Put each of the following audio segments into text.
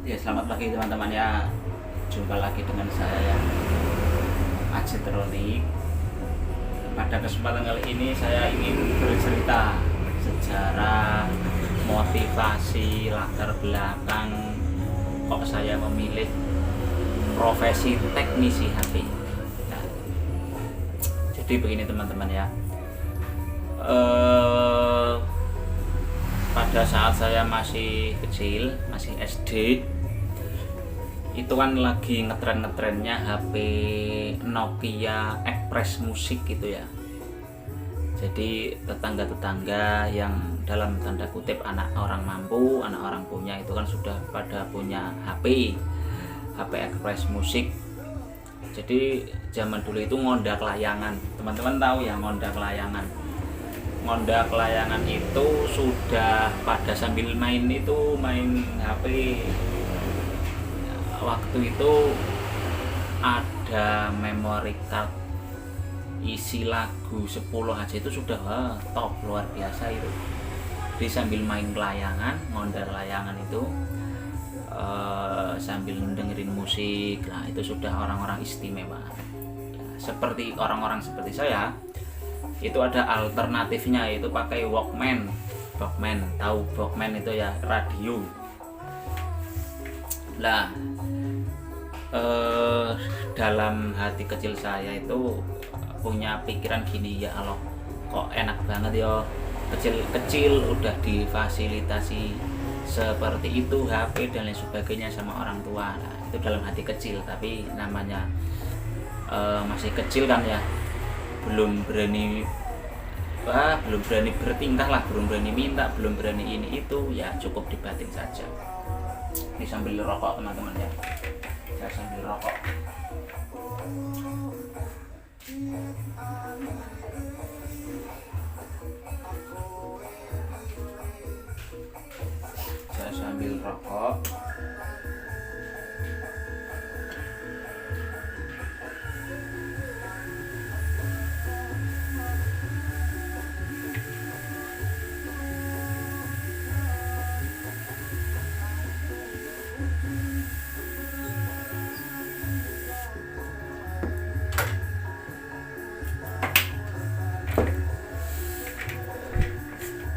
Ya, selamat pagi teman-teman ya. Jumpa lagi dengan saya yang Ajitronik. Pada kesempatan kali ini saya ingin bercerita sejarah, motivasi, latar belakang kok saya memilih profesi teknisi HP. Nah, jadi begini teman-teman ya. Pada saat saya masih kecil, masih SD, itu kan lagi ngetren-ngetrennya HP Nokia Express Musik gitu ya. Jadi tetangga-tetangga yang dalam tanda kutip anak orang mampu, anak orang punya itu kan sudah pada punya HP Express Musik. Jadi zaman dulu itu ngondak layangan, teman-teman tahu ya ngondak layangan. Ngondak layangan itu sudah pada sambil main HP. Waktu itu ada memory card isi lagu 10 aja itu sudah top luar biasa itu. Jadi sambil main layangan, ngondar layangan itu sambil dengerin musik, nah itu sudah orang-orang istimewa. Seperti orang-orang seperti saya, itu ada alternatifnya, yaitu pakai Walkman. Tahu Walkman itu ya, radio. Nah, dalam hati kecil saya itu punya pikiran gini, ya Allah kok enak banget ya, kecil-kecil udah difasilitasi seperti itu HP dan lain sebagainya sama orang tua. Nah, itu dalam hati kecil, tapi namanya masih kecil kan ya, belum berani bertingkah lah, belum berani minta, belum berani ini itu, ya cukup di batin saja. Ini sambil rokok teman-teman ya, saya sambil rokok. Saya sambil rokok.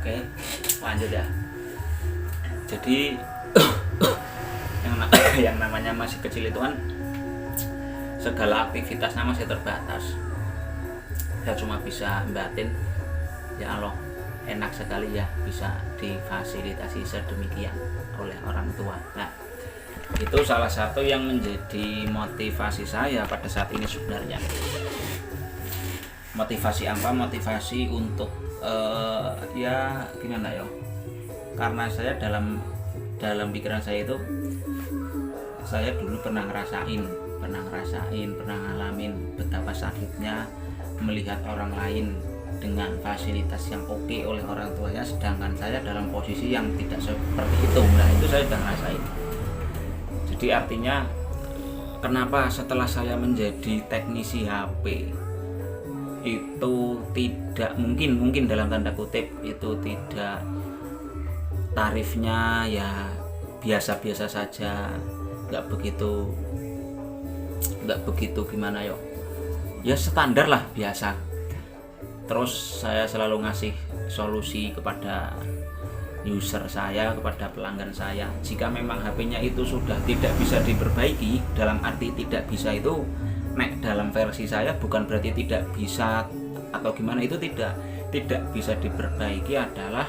Oke, lanjut ya. Jadi yang namanya masih kecil itu kan segala aktivitasnya masih terbatas. Saya cuma bisa batin, ya Allah enak sekali ya bisa difasilitasi sedemikian oleh orang tua. Nah, itu salah satu yang menjadi motivasi saya pada saat ini sebenarnya. Motivasi apa? Motivasi untuk ya gimana ya, karena saya dalam pikiran saya itu, saya dulu pernah ngalamin betapa sakitnya melihat orang lain dengan fasilitas yang oke oleh orang tuanya, sedangkan saya dalam posisi yang tidak seperti itu. Nah, itu saya sudah ngerasain. Jadi artinya kenapa setelah saya menjadi teknisi HP itu tidak mungkin dalam tanda kutip itu tidak, tarifnya ya biasa-biasa saja, nggak begitu gimana ya standar lah, biasa. Terus saya selalu ngasih solusi kepada user saya, kepada pelanggan saya, jika memang HP-nya itu sudah tidak bisa diperbaiki, dalam arti tidak bisa itu dalam versi saya bukan berarti tidak bisa atau gimana, itu tidak bisa diperbaiki adalah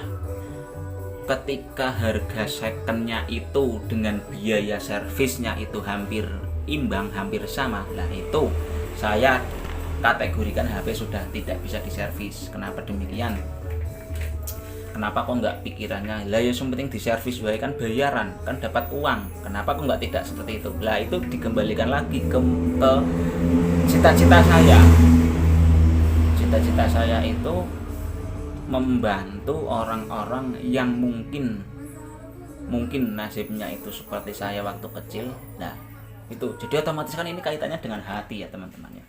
ketika harga secondnya itu dengan biaya servisnya itu hampir imbang, hampir sama. Nah, itu saya kategorikan HP sudah tidak bisa diservis. Kenapa demikian? Kenapa kok nggak pikirannya lah ya yang penting diservis wae, kan bayaran, kan dapat uang. Kenapa kok nggak tidak seperti itu? Lah itu dikembalikan lagi ke cita-cita saya. Cita-cita saya itu membantu orang-orang yang mungkin nasibnya itu seperti saya waktu kecil. Nah, itu jadi otomatis kan ini kaitannya dengan hati ya teman-teman ya.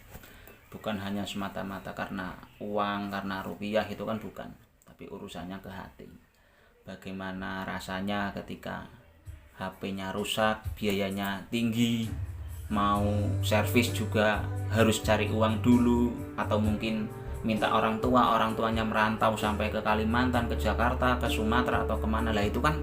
Bukan hanya semata-mata karena uang, karena rupiah, itu kan bukan, tapi urusannya ke hati. Bagaimana rasanya ketika HP-nya rusak, biayanya tinggi, mau servis juga harus cari uang dulu, atau mungkin minta orang tuanya merantau sampai ke Kalimantan, ke Jakarta, ke Sumatera atau kemana lah, itu kan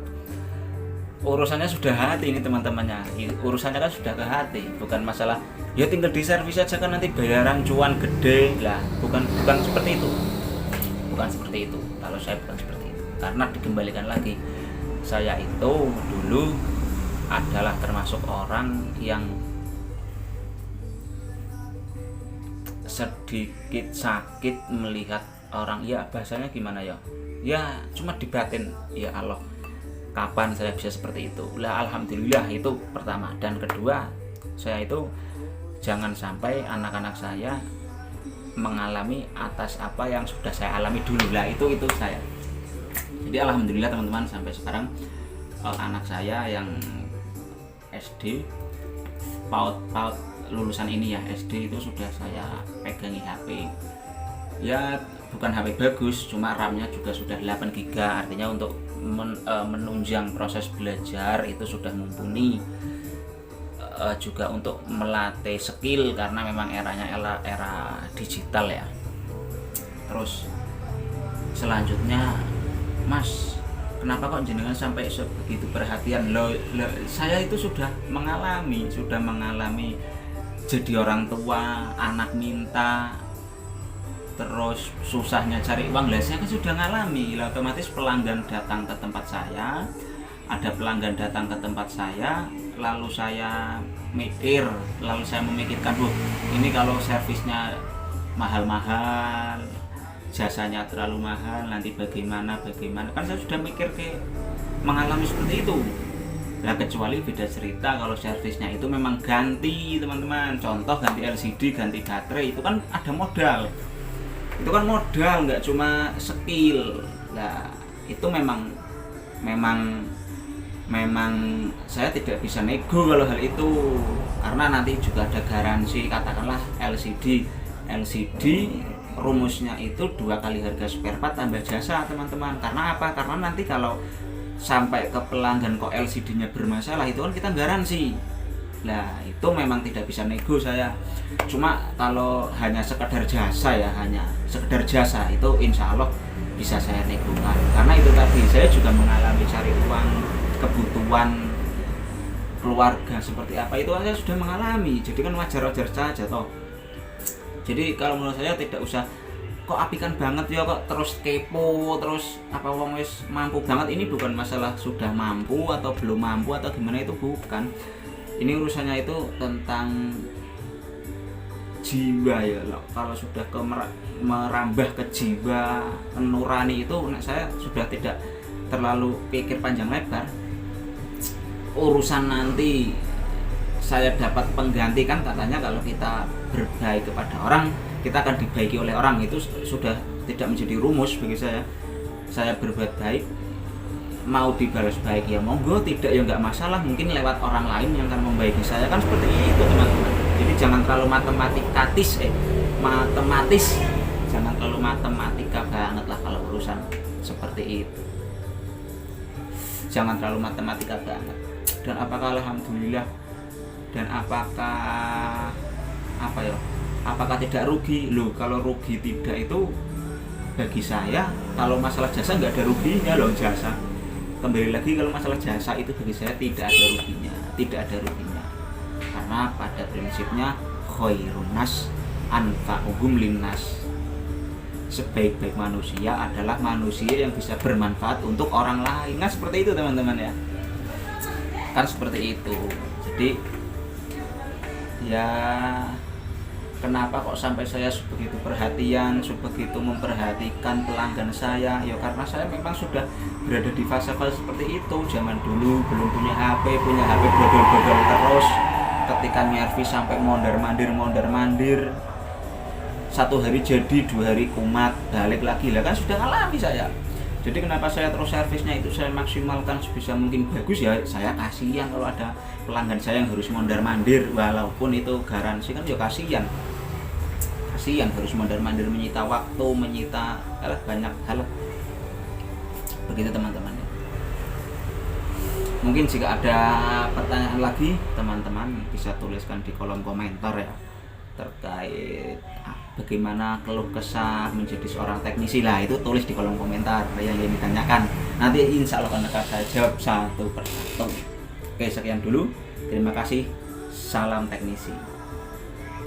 urusannya sudah hati ini teman-temannya, urusannya kan sudah ke hati, bukan masalah ya tinggal di servis aja kan nanti bayaran cuan gede lah, bukan seperti itu, kalau saya bukan seperti itu. Karena dikembalikan lagi, saya itu dulu adalah termasuk orang yang sedikit sakit melihat orang, ya bahasanya gimana ya cuma di batin, ya Allah kapan saya bisa seperti itu lah. Alhamdulillah itu pertama, dan kedua, saya itu jangan sampai anak-anak saya mengalami atas apa yang sudah saya alami dulu lah, itu saya. Jadi alhamdulillah teman-teman, sampai sekarang anak saya yang SD PAUD lulusan ini ya, SD itu sudah saya pegangi HP. Ya bukan HP bagus, cuma RAM-nya juga sudah 8 GB, artinya untuk menunjang proses belajar itu sudah mumpuni. Juga untuk melatih skill, karena memang eranya era digital ya. Terus selanjutnya, Mas, kenapa kok jenengan sampai sebegitu perhatian? Saya itu sudah mengalami jadi orang tua, anak minta, terus susahnya cari uang lah, saya kan sudah ngalami lah. Otomatis pelanggan datang ke tempat saya, lalu saya memikirkan, ini kalau servisnya mahal-mahal, jasanya terlalu mahal, nanti bagaimana, kan saya sudah mengalami seperti itu. Nah, kecuali beda cerita kalau servisnya itu memang ganti teman-teman, contoh ganti LCD, ganti baterai, itu kan ada modal, nggak cuma skill. Nah itu memang saya tidak bisa nego kalau hal itu, karena nanti juga ada garansi. Katakanlah LCD rumusnya itu 2 kali harga spare part tambah jasa teman-teman. Karena apa? Karena nanti kalau sampai ke pelanggan kok LCD-nya bermasalah, itu kan kita garansi. Nah itu memang tidak bisa nego saya. Cuma kalau hanya sekedar jasa itu insya Allah bisa saya negokan. Karena itu tadi, saya juga mengalami cari uang, kebutuhan keluarga seperti apa, itu saya sudah mengalami. Jadi kan wajar-wajar saja toh. Jadi kalau menurut saya tidak usah kok apikan banget ya, kok terus kepo, terus apa wong wis mampu banget. Ini bukan masalah sudah mampu atau belum mampu atau gimana, itu bukan. Ini urusannya itu tentang jiwa ya. Kalau sudah merambah ke jiwa, ke nurani, itu saya sudah tidak terlalu pikir panjang lebar. Urusan nanti saya dapat pengganti, kan katanya kalau kita berbaik kepada orang, kita akan dibaiki oleh orang, itu sudah tidak menjadi rumus bagi saya. Saya berbuat baik, mau dibalas baik ya monggo, tidak ya nggak masalah, mungkin lewat orang lain yang akan membaiki saya, kan seperti itu teman-teman. Jadi jangan terlalu jangan terlalu matematika banget lah kalau urusan seperti itu, jangan terlalu matematika banget. Dan apakah alhamdulillah, dan apakah tidak rugi? Loh, kalau rugi tidak, itu bagi saya kalau masalah jasa nggak ada ruginya loh. Jasa, kembali lagi, kalau masalah jasa itu bagi saya tidak ada ruginya, karena pada prinsipnya khairun nas anfa'uhum linnas, sebaik-baik manusia adalah manusia yang bisa bermanfaat untuk orang lain. Nah seperti itu teman-teman ya, kan seperti itu. Jadi ya kenapa kok sampai saya sebegitu perhatian, sebegitu memperhatikan pelanggan saya? Ya karena saya memang sudah berada di fase-fase seperti itu. Zaman dulu belum punya HP bodol-bodol terus. Ketika nyervis sampai mondar-mandir, 1 hari jadi, 2 hari kumat, balik lagi lah, kan sudah ngalami saya. Jadi kenapa saya terus servisnya itu saya maksimalkan sebisa mungkin bagus ya. Saya kasihan kalau ada pelanggan saya yang harus mondar-mandir, walaupun itu garansi, kan ya kasihan harus mondar-mandir, menyita waktu, menyita banyak hal. Begitu teman-teman. Mungkin jika ada pertanyaan lagi, teman-teman bisa tuliskan di kolom komentar ya, terkait bagaimana keluh kesah menjadi seorang teknisi lah, itu tulis di kolom komentar yang ditanyakan. Nanti insya Allah akan saya jawab satu persatu. Oke, sekian dulu. Terima kasih. Salam teknisi.